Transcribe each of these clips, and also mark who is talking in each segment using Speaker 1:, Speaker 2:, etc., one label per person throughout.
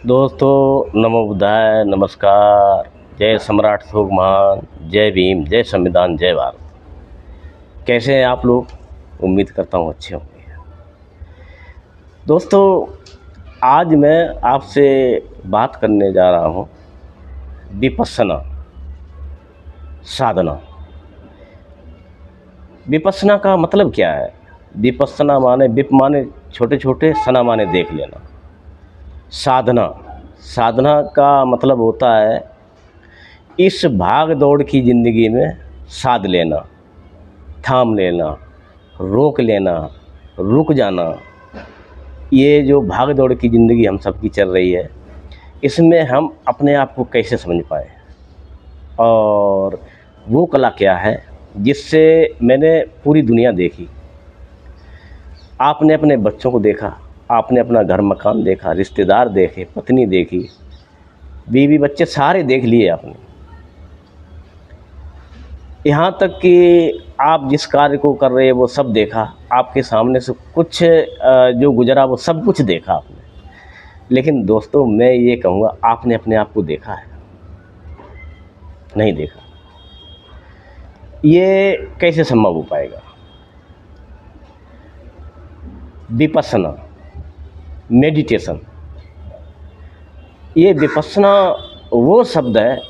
Speaker 1: दोस्तों नमो बुद्धाय, नमस्कार। जय सम्राट अशोक महान, जय भीम, जय संविधान, जय भारत। कैसे हैं आप लोग? उम्मीद करता हूँ अच्छे होंगे। दोस्तों आज मैं आपसे बात करने जा रहा हूँ विपश्यना साधना। विपश्यना का मतलब क्या है? विपश्यना माने विप माने छोटे छोटे, सना माने देख लेना। साधना, साधना का मतलब होता है इस भाग दौड़ की ज़िंदगी में साध लेना, थाम लेना, रोक लेना, रुक जाना। ये जो भाग दौड़ की ज़िंदगी हम सबकी चल रही है, इसमें हम अपने आप को कैसे समझ पाए और वो कला क्या है जिससे मैंने पूरी दुनिया देखी। आपने अपने बच्चों को देखा, आपने अपना घर मकान देखा, रिश्तेदार देखे, पत्नी देखी, बीवी बच्चे सारे देख लिए आपने। यहाँ तक कि आप जिस कार्य को कर रहे हैं वो सब देखा, आपके सामने से कुछ जो गुजरा वो सब कुछ देखा आपने। लेकिन दोस्तों मैं ये कहूँगा, आपने अपने आप को देखा है? नहीं देखा। ये कैसे संभव हो पाएगा? विपश्यना, मेडिटेशन, ये विपश्यना वो शब्द है,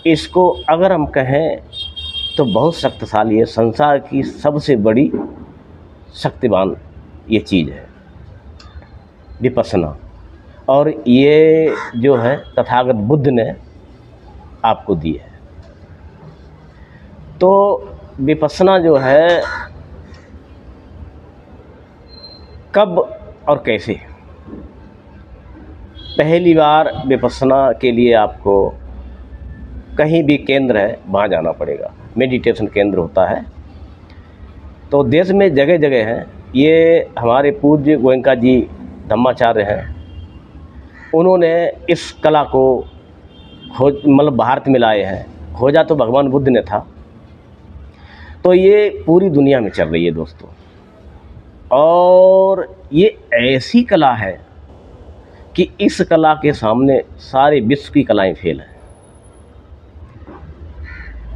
Speaker 1: इसको अगर हम कहें तो बहुत शक्तिशाली है। संसार की सबसे बड़ी शक्तिवान ये चीज़ है विपश्यना। और ये जो है तथागत बुद्ध ने आपको दी है। तो विपश्यना जो है कब और कैसे? पहली बार विपश्यना के लिए आपको कहीं भी केंद्र है वहाँ जाना पड़ेगा। मेडिटेशन केंद्र होता है तो देश में जगह जगह हैं। ये हमारे पूज्य गोयंका जी धम्माचार्य हैं, उन्होंने इस कला को मतलब भारत में लाए हैं। खोजा तो भगवान बुद्ध ने था। तो ये पूरी दुनिया में चल रही है दोस्तों, और ये ऐसी कला है कि इस कला के सामने सारे विश्व की कलाएं फेल हैं।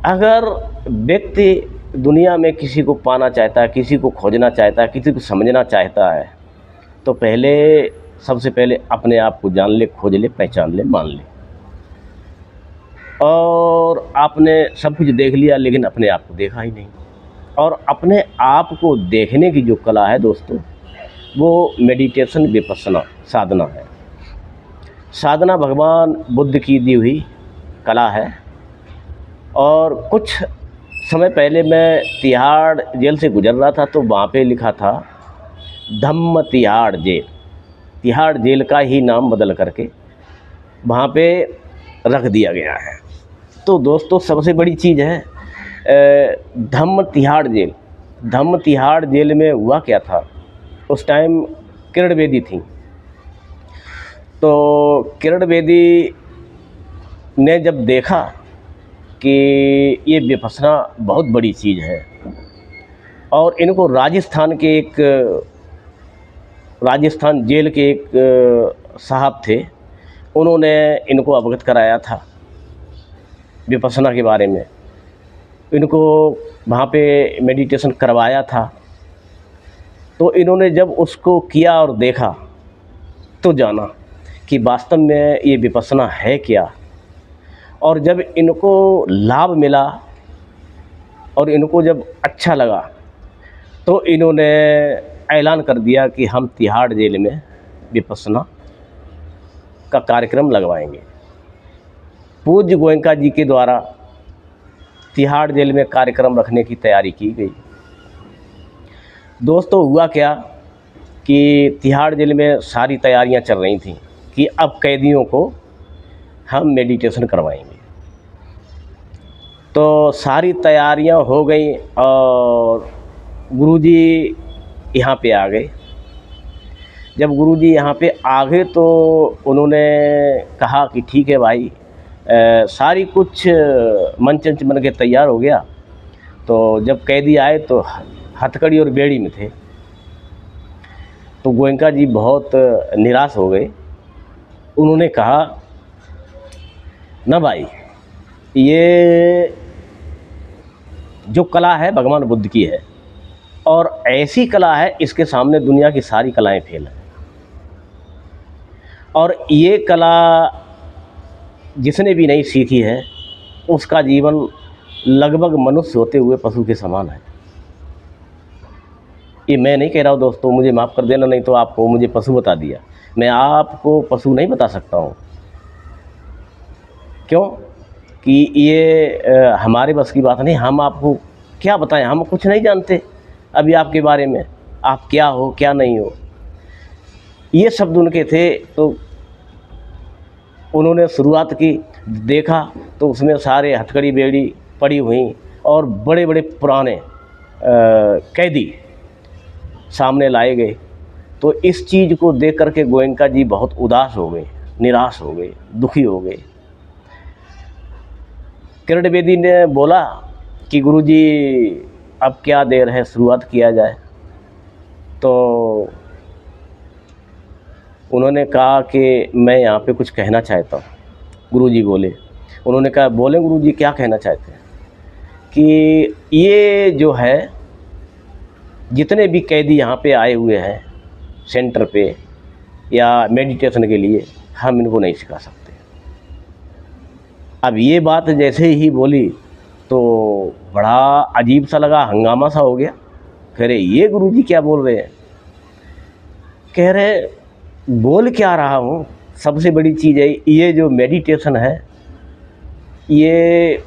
Speaker 1: अगर व्यक्ति दुनिया में किसी को पाना चाहता है, किसी को खोजना चाहता है, किसी को समझना चाहता है, तो सबसे पहले अपने आप को जान ले, खोज ले, पहचान ले, मान ले। और आपने सब कुछ देख लिया लेकिन अपने आप को देखा ही नहीं। और अपने आप को देखने की जो कला है दोस्तों, वो मेडिटेशन, विपश्यना, साधना है। साधना भगवान बुद्ध की दी हुई कला है। और कुछ समय पहले मैं तिहाड़ जेल से गुजर रहा था तो वहाँ पे लिखा था धम्म तिहाड़ जेल। तिहाड़ जेल का ही नाम बदल करके वहाँ पे रख दिया गया है। तो दोस्तों सबसे बड़ी चीज़ है धम्म तिहाड़ जेल। धम्म तिहाड़ जेल में हुआ क्या था, उस टाइम किरण बेदी थी। तो किरण बेदी ने जब देखा कि ये विपश्यना बहुत बड़ी चीज़ है, और इनको राजस्थान जेल के एक साहब थे, उन्होंने इनको अवगत कराया था विपश्यना के बारे में। इनको वहाँ पे मेडिटेशन करवाया था। तो इन्होंने जब उसको किया और देखा तो जाना कि वास्तव में ये विपश्यना है क्या। और जब इनको लाभ मिला और इनको जब अच्छा लगा तो इन्होंने ऐलान कर दिया कि हम तिहाड़ जेल में विपश्यना का कार्यक्रम लगवाएंगे। पूज्य गोयंका जी के द्वारा तिहाड़ जेल में कार्यक्रम रखने की तैयारी की गई। दोस्तों हुआ क्या कि तिहाड़ जेल में सारी तैयारियां चल रही थीं कि अब कैदियों को हम मेडिटेशन करवाएंगे। तो सारी तैयारियां हो गई और गुरुजी यहाँ पे आ गए। जब गुरुजी यहाँ पे आ गए तो उन्होंने कहा कि ठीक है भाई, सारी कुछ मंच बन के तैयार हो गया। तो जब कैदी आए तो हथकड़ी और बेड़ी में थे। तो गोयंका जी बहुत निराश हो गए। उन्होंने कहा ना भाई, ये जो कला है भगवान बुद्ध की है, और ऐसी कला है इसके सामने दुनिया की सारी कलाएं फेल हैं। और ये कला जिसने भी नहीं सीखी है उसका जीवन लगभग मनुष्य होते हुए पशु के समान है। ये मैं नहीं कह रहा हूँ दोस्तों, मुझे माफ़ कर देना, नहीं तो आपको मुझे पशु बता दिया। मैं आपको पशु नहीं बता सकता हूँ, क्यों कि ये हमारे बस की बात नहीं। हम आपको क्या बताएं, हम कुछ नहीं जानते अभी आपके बारे में, आप क्या हो क्या नहीं हो। ये शब्द उनके थे, तो उन्होंने शुरुआत की, देखा तो उसमें सारे हथकड़ी बेड़ी पड़ी हुई और बड़े बड़े पुराने कैदी सामने लाए गए। तो इस चीज़ को देख करके गोयनका जी बहुत उदास हो गए, निराश हो गए, दुखी हो गए। किरण बेदी ने बोला कि गुरुजी अब क्या देर है, शुरुआत किया जाए। तो उन्होंने कहा कि मैं यहाँ पे कुछ कहना चाहता हूँ। गुरुजी बोले, उन्होंने कहा बोले गुरुजी क्या कहना चाहते हैं? कि ये जो है जितने भी कैदी यहाँ पे आए हुए हैं सेंटर पे या मेडिटेशन के लिए, हम इनको नहीं सिखा सकते। अब ये बात जैसे ही बोली तो बड़ा अजीब सा लगा, हंगामा सा हो गया। कह रहे ये गुरुजी क्या बोल रहे हैं? कह रहे बोल क्या रहा हूँ, सबसे बड़ी चीज़ है ये जो मेडिटेशन है, ये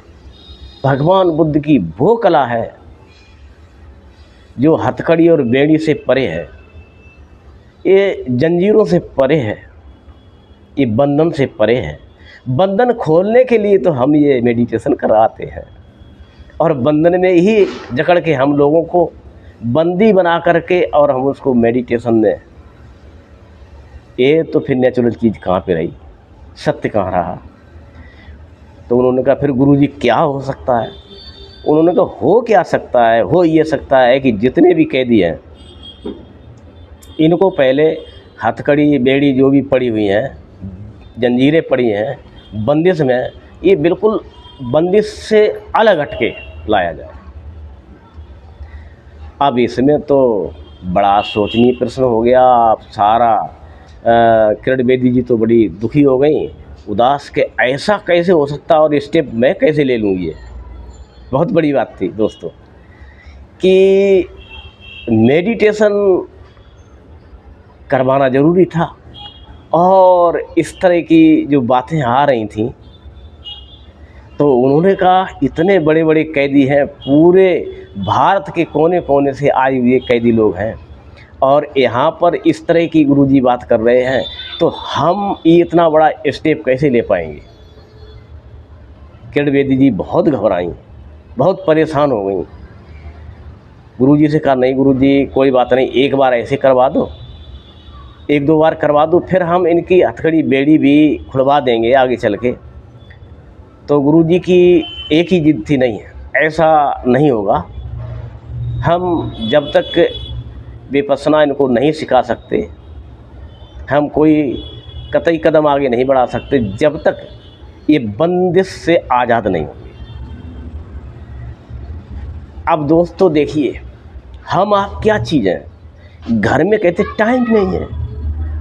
Speaker 1: भगवान बुद्ध की वो कला है जो हथकड़ी और बेड़ी से परे है, ये जंजीरों से परे है, ये बंधन से परे है। बंधन खोलने के लिए तो हम ये मेडिटेशन कराते हैं, और बंधन में ही जकड़ के हम लोगों को बंदी बना करके और हम उसको मेडिटेशन में, ये तो फिर नेचुरल चीज़ कहाँ पे रही, सत्य कहाँ रहा? तो उन्होंने कहा फिर गुरुजी क्या हो सकता है? उन्होंने कहा हो क्या सकता है, हो ये सकता है कि जितने भी कैदी हैं इनको पहले हथकड़ी बेड़ी जो भी पड़ी हुई हैं, जंजीरें पड़ी हैं, बंदिश में, ये बिल्कुल बंदिश से अलग हटके लाया जाए। अब इसमें तो बड़ा सोचनीय प्रश्न हो गया। अब सारा किरण बेदी जी तो बड़ी दुखी हो गई, उदास के ऐसा कैसे हो सकता और स्टेप मैं कैसे ले लूँगी। ये बहुत बड़ी बात थी दोस्तों कि मेडिटेशन करवाना ज़रूरी था, और इस तरह की जो बातें आ रही थीं तो उन्होंने कहा इतने बड़े बड़े कैदी हैं, पूरे भारत के कोने कोने से आए हुए कैदी लोग हैं, और यहाँ पर इस तरह की गुरुजी बात कर रहे हैं, तो हम ये इतना बड़ा स्टेप कैसे ले पाएंगे। किरण बेदी जी बहुत घबराई, बहुत परेशान हो गई। गुरुजी से कहा नहीं गुरुजी कोई बात नहीं, एक बार ऐसे करवा दो, एक दो बार करवा दो, फिर हम इनकी हथकड़ी बेड़ी भी खुलवा देंगे आगे चल के। तो गुरुजी की एक ही जिद थी, नहीं ऐसा नहीं होगा, हम जब तक विपश्यना इनको नहीं सिखा सकते, हम कोई कतई कदम आगे नहीं बढ़ा सकते जब तक ये बंदिश से आज़ाद नहीं होंगे। अब दोस्तों देखिए, हम आप क्या चीज़ हैं, घर में कहते टाइम नहीं है,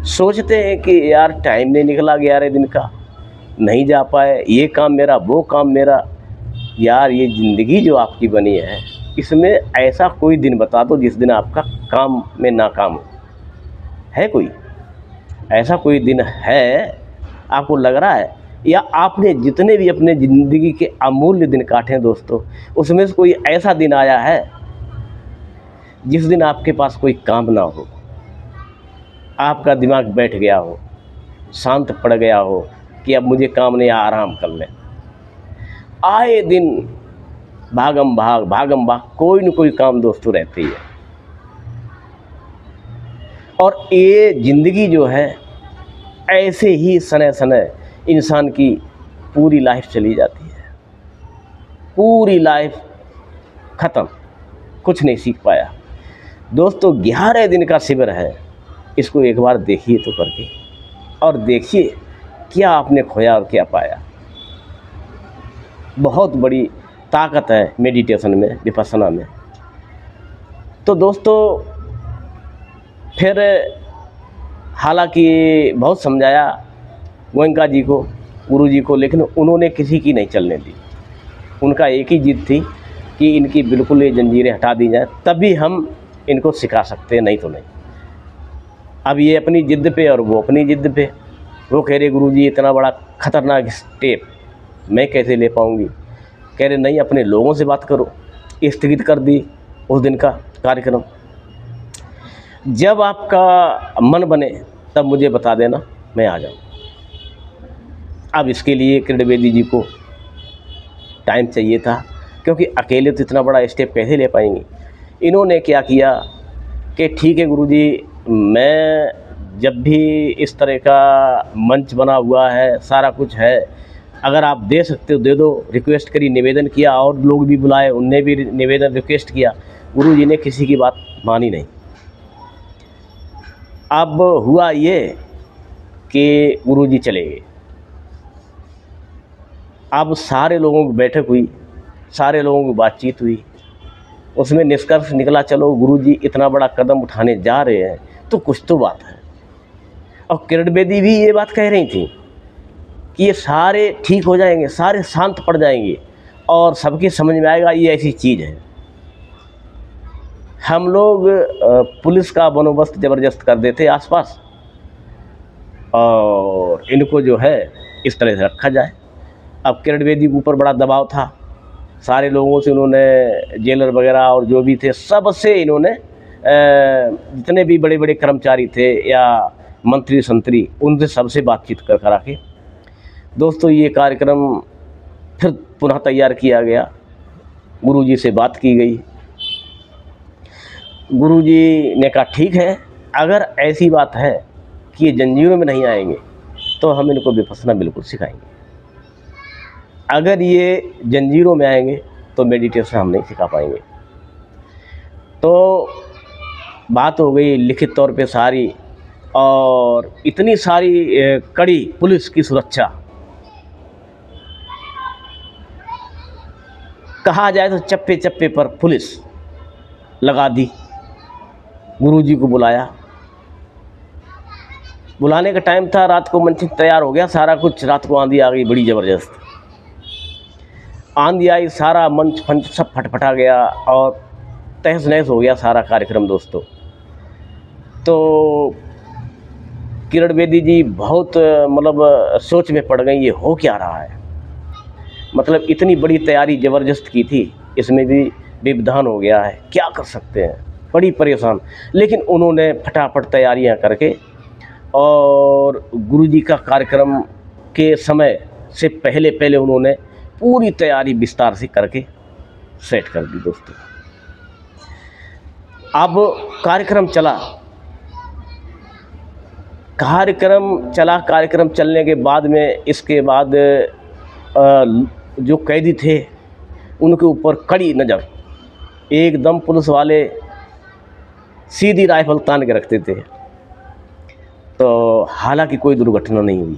Speaker 1: सोचते हैं कि यार टाइम नहीं निकला 11 दिन का, नहीं जा पाए, ये काम मेरा वो काम मेरा। यार ये ज़िंदगी जो आपकी बनी है, इसमें ऐसा कोई दिन बता दो जिस दिन आपका काम में नाकाम हो। है कोई ऐसा कोई दिन है आपको लग रहा है? या आपने जितने भी अपने ज़िंदगी के अमूल्य दिन काटे हैं दोस्तों, उसमें से कोई ऐसा दिन आया है जिस दिन आपके पास कोई काम ना हो, आपका दिमाग बैठ गया हो, शांत पड़ गया हो कि अब मुझे काम नहीं, आराम कर लें? आए दिन भागम भाग कोई न कोई काम दोस्तों रहती है, और ये ज़िंदगी जो है ऐसे ही सने सने इंसान की पूरी लाइफ चली जाती है, पूरी लाइफ ख़त्म, कुछ नहीं सीख पाया। दोस्तों 11 दिन का शिविर है, इसको एक बार देखिए तो करके, और देखिए क्या आपने खोया और क्या पाया। बहुत बड़ी ताकत है मेडिटेशन में, विपश्यना में। तो दोस्तों फिर हालांकि बहुत समझाया गोयनका जी को, गुरु जी को, लेकिन उन्होंने किसी की नहीं चलने दी। उनका एक ही जिद थी कि इनकी बिल्कुल ये जंजीरें हटा दी जाए, तभी हम इनको सिखा सकते हैं, नहीं तो नहीं। अब ये अपनी जिद पे और वो अपनी जिद पे। वो कह रहे गुरुजी इतना बड़ा ख़तरनाक स्टेप मैं कैसे ले पाऊँगी। कह रहे नहीं, अपने लोगों से बात करो। स्थगित कर दी उस दिन का कार्यक्रम। जब आपका मन बने तब मुझे बता देना, मैं आ जाऊँ। अब इसके लिए किरण द्विवेदी जी को टाइम चाहिए था, क्योंकि अकेले तो इतना बड़ा स्टेप कैसे ले पाएंगी। इन्होंने क्या किया कि ठीक है गुरुजी, मैं जब भी इस तरह का मंच बना हुआ है, सारा कुछ है, अगर आप दे सकते हो दे दो। रिक्वेस्ट करी, निवेदन किया, और लोग भी बुलाए, उनने भी निवेदन रिक्वेस्ट किया। गुरुजी ने किसी की बात मानी नहीं। अब हुआ ये कि गुरुजी चले गए। अब सारे लोगों की बैठक हुई, सारे लोगों की बातचीत हुई, उसमें निष्कर्ष निकला चलो गुरुजी इतना बड़ा कदम उठाने जा रहे हैं तो कुछ तो बात है। और किरण द्विवेदी भी ये बात कह रही थी कि ये सारे ठीक हो जाएंगे, सारे शांत पड़ जाएंगे और सबके समझ में आएगा ये ऐसी चीज़ है। हम लोग पुलिस का बंदोबस्त ज़बरदस्त कर देते आसपास, और इनको जो है इस तरह से रखा जाए। अब किरण द्विवेदी के ऊपर बड़ा दबाव था, सारे लोगों से उन्होंने, जेलर वगैरह और जो भी थे सबसे इन्होंने, जितने भी बड़े बड़े कर्मचारी थे या मंत्री संतरी, उनसे सबसे बातचीत कर करा के दोस्तों ये कार्यक्रम फिर पुनः तैयार किया गया। गुरुजी से बात की गई। गुरुजी ने कहा ठीक है, अगर ऐसी बात है कि ये जंजीरों में नहीं आएंगे तो हम इनको विपश्यना बिल्कुल सिखाएंगे। अगर ये जंजीरों में आएंगे तो मेडिटेशन हम नहीं सिखा पाएंगे। तो बात हो गई लिखित तौर पे सारी, और इतनी सारी कड़ी पुलिस की सुरक्षा, कहा जाए तो चप्पे चप्पे पर पुलिस लगा दी। गुरुजी को बुलाया, बुलाने का टाइम था, रात को मंच तैयार हो गया सारा कुछ। रात को आंधी आ गई बड़ी ज़बरदस्त, आंधी आई, सारा मंच फंच सब फटफटा गया और तहस नहस हो गया सारा कार्यक्रम दोस्तों। तो किरण द्विवेदी जी बहुत मतलब सोच में पड़ गई, ये हो क्या रहा है। मतलब इतनी बड़ी तैयारी ज़बरदस्त की थी, इसमें भी विवधान हो गया है, क्या कर सकते हैं, बड़ी परेशान। लेकिन उन्होंने फटाफट तैयारियां करके और गुरुजी का कार्यक्रम के समय से पहले पहले उन्होंने पूरी तैयारी विस्तार से करके सेट कर दी दोस्तों। अब कार्यक्रम चला, कार्यक्रम चलने के बाद में, इसके बाद जो कैदी थे उनके ऊपर कड़ी नज़र, एकदम पुलिस वाले सीधी राइफल तान के रखते थे। तो हालांकि कोई दुर्घटना नहीं हुई,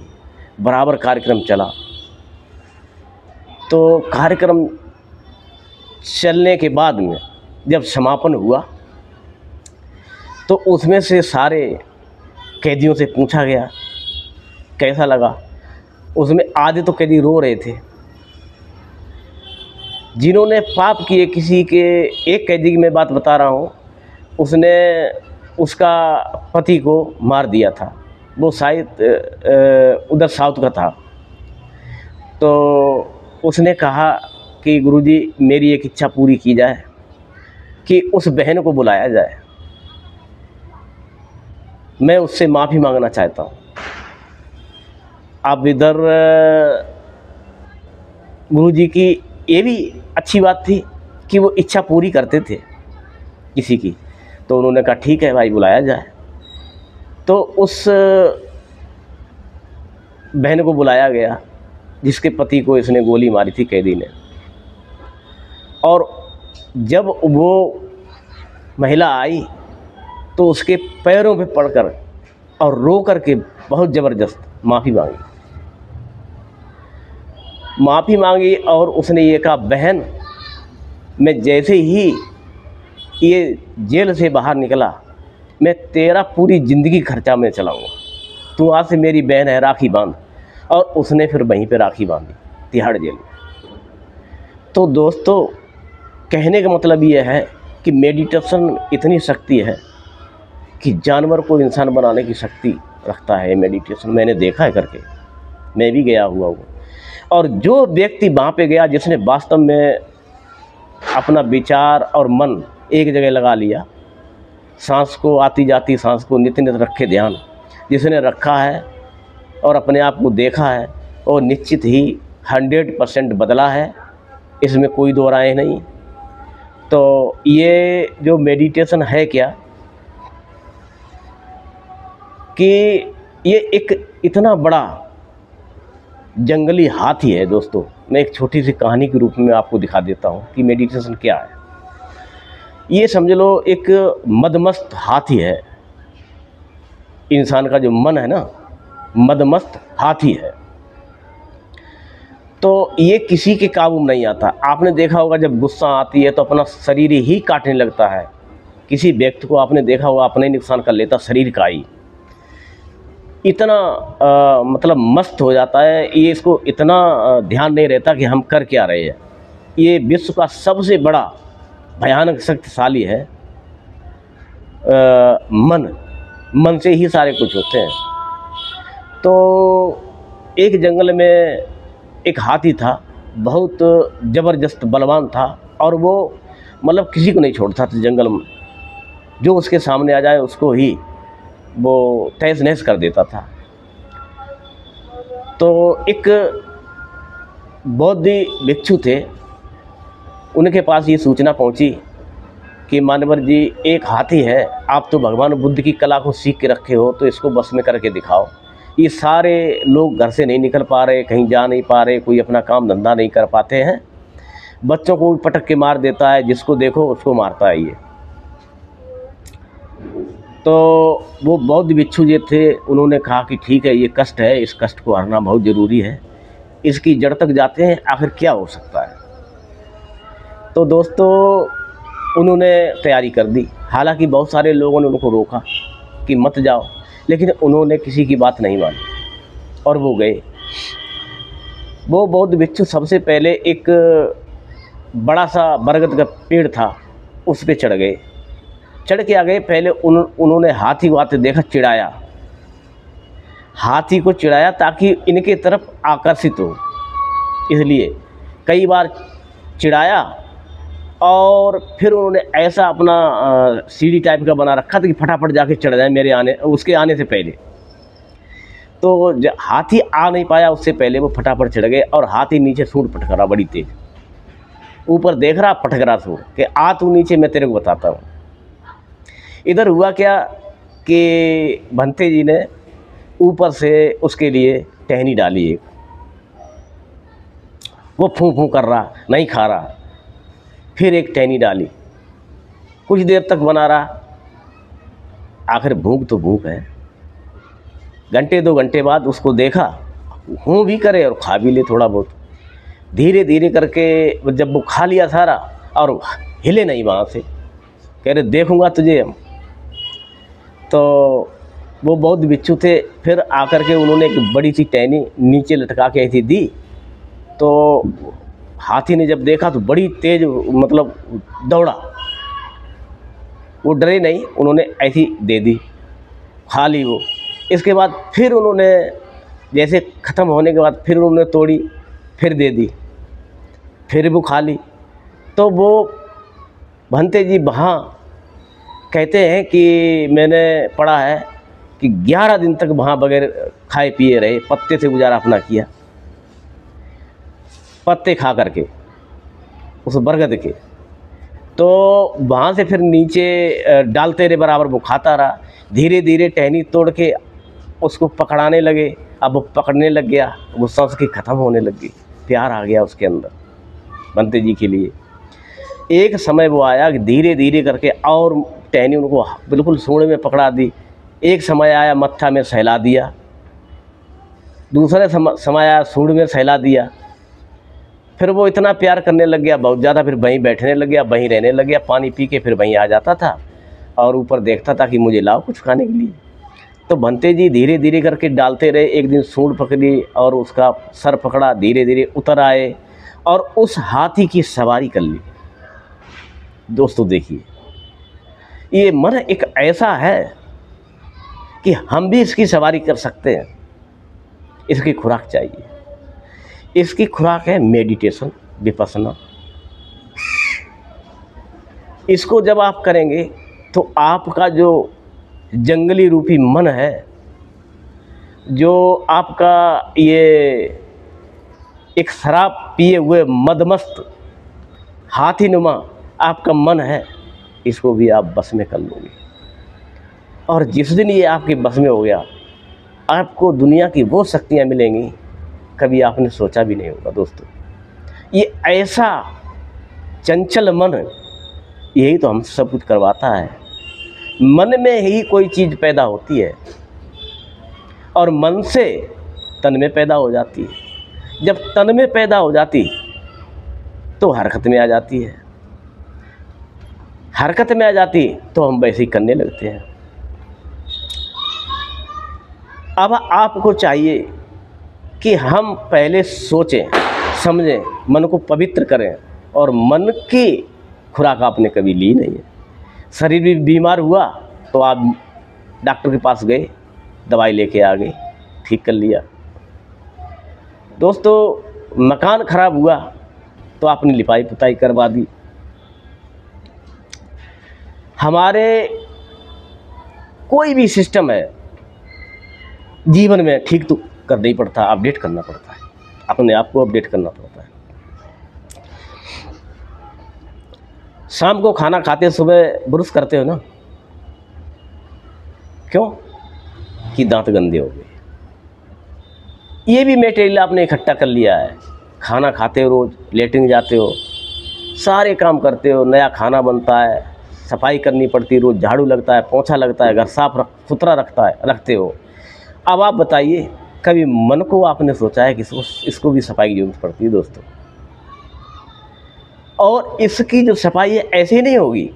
Speaker 1: बराबर कार्यक्रम चला। तो कार्यक्रम चलने के बाद में जब समापन हुआ तो उसमें से सारे कैदियों से पूछा गया कैसा लगा। उसमें आधे तो कैदी रो रहे थे, जिन्होंने पाप किए। किसी के, एक कैदी की मैं बात बता रहा हूँ, उसने उसका पति को मार दिया था, वो शायद उधर साउथ का था। तो उसने कहा कि गुरुजी मेरी एक इच्छा पूरी की जाए कि उस बहन को बुलाया जाए, मैं उससे माफ़ी मांगना चाहता हूँ। अब इधर गुरुजी की ये भी अच्छी बात थी कि वो इच्छा पूरी करते थे किसी की। तो उन्होंने कहा ठीक है भाई, बुलाया जाए। तो उस बहन को बुलाया गया जिसके पति को इसने गोली मारी थी कैदी ने। और जब वो महिला आई तो उसके पैरों पे पड़कर और रो कर के बहुत ज़बरदस्त माफ़ी मांगी। माफ़ी मांगी और उसने ये कहा, बहन मैं जैसे ही ये जेल से बाहर निकला, मैं तेरा पूरी ज़िंदगी खर्चा में चलाऊँगा, तू आज से मेरी बहन है, राखी बांध। और उसने फिर वहीं पे राखी बांधी तिहाड़ जेल में। तो दोस्तों, कहने का मतलब ये है कि मेडिटेशन इतनी शक्ति है कि जानवर को इंसान बनाने की शक्ति रखता है मेडिटेशन। मैंने देखा है करके, मैं भी गया हुआ हूँ। और जो व्यक्ति वहाँ पे गया, जिसने वास्तव में अपना विचार और मन एक जगह लगा लिया, सांस को आती जाती सांस को नित नित रखे ध्यान, जिसने रखा है और अपने आप को देखा है, और निश्चित ही 100% बदला है, इसमें कोई दो राय नहीं। तो ये जो मेडिटेशन है क्या, कि ये एक इतना बड़ा जंगली हाथी है दोस्तों। मैं एक छोटी सी कहानी के रूप में आपको दिखा देता हूँ कि मेडिटेशन क्या है। ये समझ लो एक मदमस्त हाथी है। इंसान का जो मन है ना, मदमस्त हाथी है। तो ये किसी के काबू में नहीं आता। आपने देखा होगा जब गुस्सा आती है तो अपना शरीर ही काटने लगता है। किसी व्यक्ति को आपने देखा होगा अपने नुकसान कर लेता शरीर का ही, इतना मतलब मस्त हो जाता है। ये इसको इतना ध्यान नहीं रहता कि हम कर क्या रहे हैं। ये विश्व का सबसे बड़ा भयानक शक्तिशाली है। मन से ही सारे कुछ होते हैं। तो एक जंगल में एक हाथी था, बहुत ज़बरदस्त बलवान था, और वो मतलब किसी को नहीं छोड़ता था जंगल में। जो उसके सामने आ जाए उसको ही वो तहस नहस कर देता था। तो एक बौद्ध भिक्षु थे, उनके पास ये सूचना पहुंची कि मानवर जी, एक हाथी है, आप तो भगवान बुद्ध की कला को सीख के रखे हो, तो इसको बस में करके दिखाओ। ये सारे लोग घर से नहीं निकल पा रहे, कहीं जा नहीं पा रहे, कोई अपना काम धंधा नहीं कर पाते हैं, बच्चों को पटक के मार देता है, जिसको देखो उसको मारता है ये। तो वो बौद्ध भिक्षु जो थे, उन्होंने कहा कि ठीक है, ये कष्ट है, इस कष्ट को हरना बहुत ज़रूरी है, इसकी जड़ तक जाते हैं, आखिर क्या हो सकता है। तो दोस्तों, उन्होंने तैयारी कर दी। हालांकि बहुत सारे लोगों ने उनको रोका कि मत जाओ, लेकिन उन्होंने किसी की बात नहीं मानी और वो गए। वो बौद्ध भिक्षु सबसे पहले एक बड़ा सा बरगद का पेड़ था, उस पे चढ़ गए। चढ़ के आ गए। पहले उन्होंने हाथी को आते देखा, चिढ़ाया, हाथी को चिढ़ाया ताकि इनके तरफ आकर्षित हो, इसलिए कई बार चिढ़ाया। और फिर उन्होंने ऐसा अपना सीढ़ी टाइप का बना रखा था कि फटाफट जाके चढ़ जाए उसके आने से पहले। तो हाथी आ नहीं पाया, उससे पहले वो फटाफट चढ़ गए। और हाथी नीचे सूंड पटक रहा बड़ी तेज, ऊपर देख रहा, पटक रहा सूंड कि आ तू नीचे, मैं तेरे को बताता हूँ। इधर हुआ क्या कि भंते जी ने ऊपर से उसके लिए टहनी डाली एक, वो फूं फूं कर रहा, नहीं खा रहा। फिर एक टहनी डाली, कुछ देर तक बना रहा। आखिर भूख तो भूख है, घंटे 2 घंटे बाद उसको देखा, हूँ भी करे और खा भी ले थोड़ा बहुत। धीरे धीरे करके जब वो खा लिया सारा और हिले नहीं वहाँ से, कह रहे देखूँगा तुझे हम। तो वो बौद्ध भिक्षु थे, फिर आकर के उन्होंने एक बड़ी सी टहनी नीचे लटका के ऐसी दी। तो हाथी ने जब देखा तो बड़ी तेज मतलब दौड़ा, वो डरे नहीं, उन्होंने ऐसी दे दी, खा ली वो। इसके बाद फिर उन्होंने जैसे ख़त्म होने के बाद फिर उन्होंने तोड़ी, फिर दे दी, फिर वो खा ली। तो वो भंते जी वहाँ कहते हैं कि मैंने पढ़ा है कि 11 दिन तक वहाँ बगैर खाए पिए रहे, पत्ते से गुजारा अपना किया, पत्ते खा करके उस बरगद के। तो वहाँ से फिर नीचे डालते रहे, बराबर वो खाता रहा। धीरे धीरे टहनी तोड़ के उसको पकड़ाने लगे। अब वो पकड़ने लग गया, गुस्सा उसकी ख़त्म होने लग गई, प्यार आ गया उसके अंदर बंते जी के लिए। एक समय वो आया कि धीरे धीरे करके और टहनी उनको बिल्कुल सूंड में पकड़ा दी। एक समय आया मत्था में सहला दिया, दूसरे समय आया सूंड में सहला दिया, फिर वो इतना प्यार करने लग गया बहुत ज़्यादा, फिर वहीं बैठने लग गया, वहीं रहने लग गया, पानी पी के फिर वहीं आ जाता था और ऊपर देखता था कि मुझे लाओ कुछ खाने के लिए। तो भंते जी धीरे धीरे करके डालते रहे। एक दिन सूंड पकड़ी और उसका सर पकड़ा, धीरे धीरे उतर आए और उस हाथी की सवारी कर ली। दोस्तों देखिए, ये मन एक ऐसा है कि हम भी इसकी सवारी कर सकते हैं। इसकी खुराक चाहिए। इसकी खुराक है मेडिटेशन, विपश्यना। इसको जब आप करेंगे तो आपका जो जंगली रूपी मन है, जो आपका ये एक शराब पिए हुए मदमस्त हाथीनुमा आपका मन है, इसको भी आप बस में कर लोगे। और जिस दिन ये आपके बस में हो गया, आपको दुनिया की वो शक्तियाँ मिलेंगी कभी आपने सोचा भी नहीं होगा। दोस्तों, ये ऐसा चंचल मन यही तो हम सब कुछ करवाता है। मन में ही कोई चीज़ पैदा होती है और मन से तन में पैदा हो जाती है। जब तन में पैदा हो जाती तो हरकत में आ जाती है, हरकत में आ जाती तो हम वैसे ही करने लगते हैं। अब आपको चाहिए कि हम पहले सोचें, समझें, मन को पवित्र करें। और मन की खुराक आपने कभी ली नहीं है। शरीर भी बीमार हुआ तो आप डॉक्टर के पास गए, दवाई लेके आ गए, ठीक कर लिया। दोस्तों, मकान खराब हुआ तो आपने लिपाई पुताई करवा दी। हमारे कोई भी सिस्टम है जीवन में ठीक तो करना ही पड़ता है, अपडेट करना पड़ता है, अपने आप को अपडेट करना पड़ता है। शाम को खाना खाते सुबह ब्रश करते हो ना, क्यों? कि दांत गंदे हो गए। ये भी मटेरियल आपने इकट्ठा कर लिया है। खाना खाते हो, रोज़ लेटरिन जाते हो, सारे काम करते हो, नया खाना बनता है, सफाई करनी पड़ती है, रोज़ झाड़ू लगता है, पोंछा लगता है, घर साफ सुथरा रखते हो। अब आप बताइए, कभी मन को आपने सोचा है कि इसको भी सफाई की जरूरत पड़ती है? दोस्तों, और इसकी जो सफाई है ऐसे ही नहीं होगी।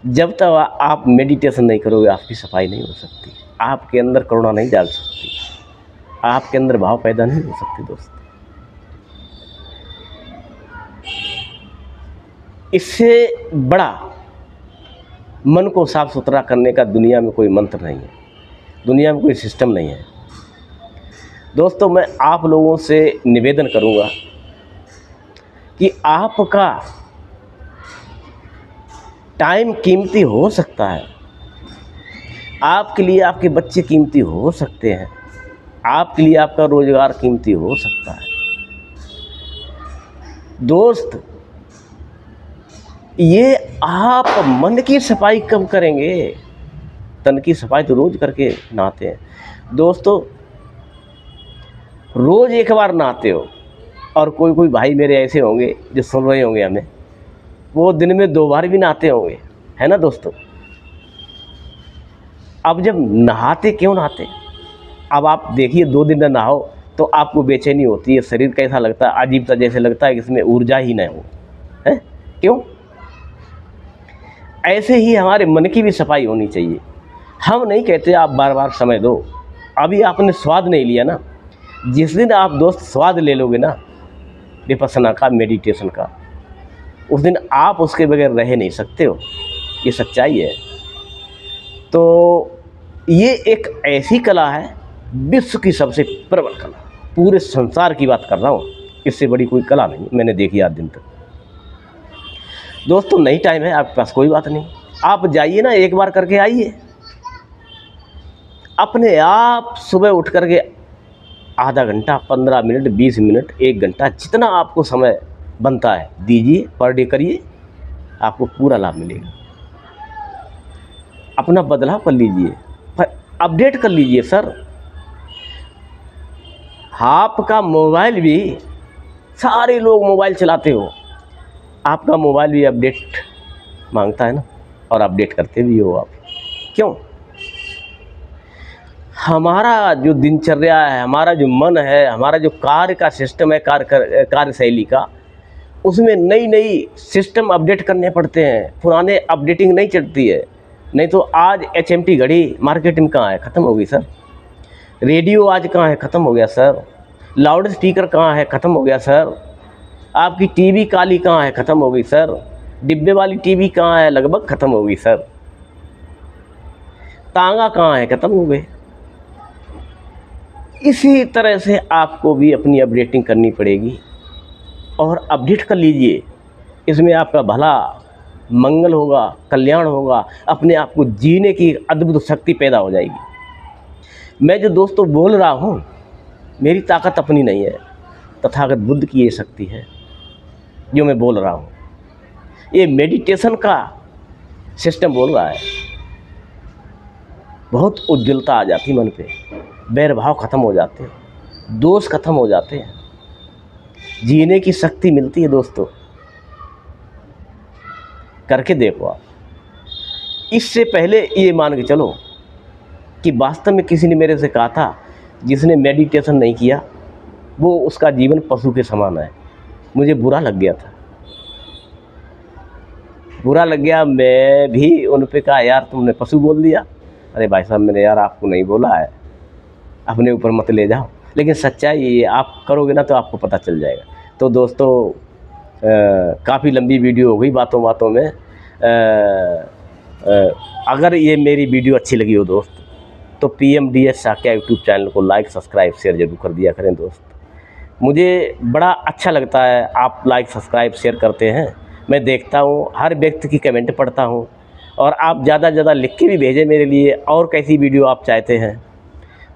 Speaker 1: जब तक आप मेडिटेशन नहीं करोगे, आपकी सफाई नहीं हो सकती, आपके अंदर करुणा नहीं जाग सकती, आपके अंदर भाव पैदा नहीं हो सकते। दोस्तों, इससे बड़ा मन को साफ सुथरा करने का दुनिया में कोई मंत्र नहीं है, दुनिया में कोई सिस्टम नहीं है। दोस्तों, मैं आप लोगों से निवेदन करूंगा कि आपका टाइम कीमती हो सकता है, आपके लिए आपके बच्चे कीमती हो सकते हैं, आपके लिए आपका रोजगार कीमती हो सकता है। दोस्त, ये आप मन की सफाई कब करेंगे? तन की सफाई तो रोज करके नहाते हैं। दोस्तों, रोज एक बार नहाते हो, और कोई भाई मेरे ऐसे होंगे जो सुन रहे होंगे हमें, वो दिन में 2 बार भी नहाते होंगे, है ना दोस्तों? अब जब नहाते, क्यों नहाते? अब आप देखिए, 2 दिन न नहाओ तो आपको बेचैनी होती है, शरीर कैसा लगता है, अजीब सा जैसे लगता है कि इसमें ऊर्जा ही नहीं हो, है? क्यों? ऐसे ही हमारे मन की भी सफाई होनी चाहिए। हम नहीं कहते आप बार बार समय दो, अभी आपने स्वाद नहीं लिया ना। जिस दिन आप दोस्त स्वाद ले लोगे ना विपश्यना का, मेडिटेशन का, उस दिन आप उसके बगैर रह नहीं सकते हो। ये सच्चाई है। तो ये एक ऐसी कला है, विश्व की सबसे प्रबल कला, पूरे संसार की बात कर रहा हूँ, इससे बड़ी कोई कला नहीं मैंने देखी आज दिन तक। दोस्तों, नहीं टाइम है आपके पास, कोई बात नहीं, आप जाइए ना, एक बार करके आइए। अपने आप सुबह उठ करके आधा घंटा, 15 मिनट, 20 मिनट, 1 घंटा, जितना आपको समय बनता है दीजिए, पर डे करिए, आपको पूरा लाभ मिलेगा। अपना बदलाव कर लीजिए, अपडेट कर लीजिए। सर, आपका मोबाइल भी, सारे लोग मोबाइल चलाते हो, आपका मोबाइल भी अपडेट मांगता है ना, और अपडेट करते भी हो आप। क्यों? हमारा जो दिनचर्या है, हमारा जो मन है, हमारा जो कार्य का सिस्टम है, कार्यशैली का, उसमें नई नई सिस्टम अपडेट करने पड़ते हैं। पुराने अपडेटिंग नहीं चलती है। नहीं तो आज HMT घड़ी मार्केट में कहाँ है, ख़त्म हो गई सर। रेडियो आज कहाँ है, ख़त्म हो गया सर। लाउड स्पीकर कहाँ है, ख़त्म हो गया सर। आपकी टीवी काली कहाँ है, ख़त्म हो गई सर। डिब्बे वाली टीवी कहाँ है, लगभग ख़त्म हो गई सर। तांगा कहाँ है, ख़त्म हो गए। इसी तरह से आपको भी अपनी अपडेटिंग करनी पड़ेगी और अपडेट कर लीजिए। इसमें आपका भला मंगल होगा, कल्याण होगा, अपने आप को जीने की अद्भुत शक्ति पैदा हो जाएगी। मैं जो दोस्तों बोल रहा हूँ, मेरी ताकत अपनी नहीं है, तथागत बुद्ध की ये शक्ति है जो मैं बोल रहा हूँ। ये मेडिटेशन का सिस्टम बोल रहा है। बहुत उज्ज्वलता आ जाती मन पे, बैर भाव ख़त्म हो जाते हैं, दोष ख़त्म हो जाते हैं, जीने की शक्ति मिलती है दोस्तों। करके देखो आप। इससे पहले ये मान के चलो कि वास्तव में किसी ने मेरे से कहा था, जिसने मेडिटेशन नहीं किया वो उसका जीवन पशु के समान है। मुझे बुरा लग गया था, बुरा लग गया। मैं भी उन पे कहा, यार तुमने पशु बोल दिया। अरे भाई साहब, मैंने यार आपको नहीं बोला है, अपने ऊपर मत ले जाओ। लेकिन सच्चाई ये, आप करोगे ना तो आपको पता चल जाएगा। तो दोस्तों, काफ़ी लंबी वीडियो हो गई बातों बातों में। अगर ये मेरी वीडियो अच्छी लगी हो दोस्त, तो PMDS साक्या यूट्यूब चैनल को लाइक, सब्सक्राइब, शेयर जरूर कर दिया करें दोस्त। मुझे बड़ा अच्छा लगता है आप लाइक, सब्सक्राइब, शेयर करते हैं। मैं देखता हूँ, हर व्यक्ति की कमेंट पढ़ता हूँ, और आप ज़्यादा से ज़्यादा लिख के भी भेजें मेरे लिए, और कैसी वीडियो आप चाहते हैं।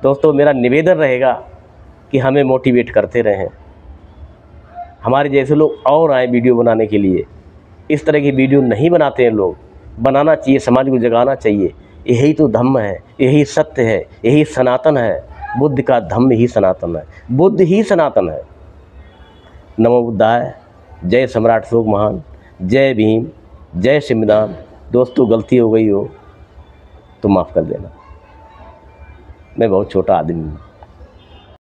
Speaker 1: दोस्तों, मेरा निवेदन रहेगा कि हमें मोटिवेट करते रहें, हमारे जैसे लोग और आए वीडियो बनाने के लिए। इस तरह की वीडियो नहीं बनाते हैं लोग, बनाना चाहिए, समाज को जगाना चाहिए। यही तो धम्म है, यही सत्य है, यही सनातन है। बुद्ध का धम्म ही सनातन है, बुद्ध ही सनातन है। नमो बुद्धाय। जय सम्राट अशोक महान, जय भीम, जय संविधान। दोस्तों, गलती हो गई हो तो माफ़ कर देना, मैं बहुत छोटा आदमी हूँ।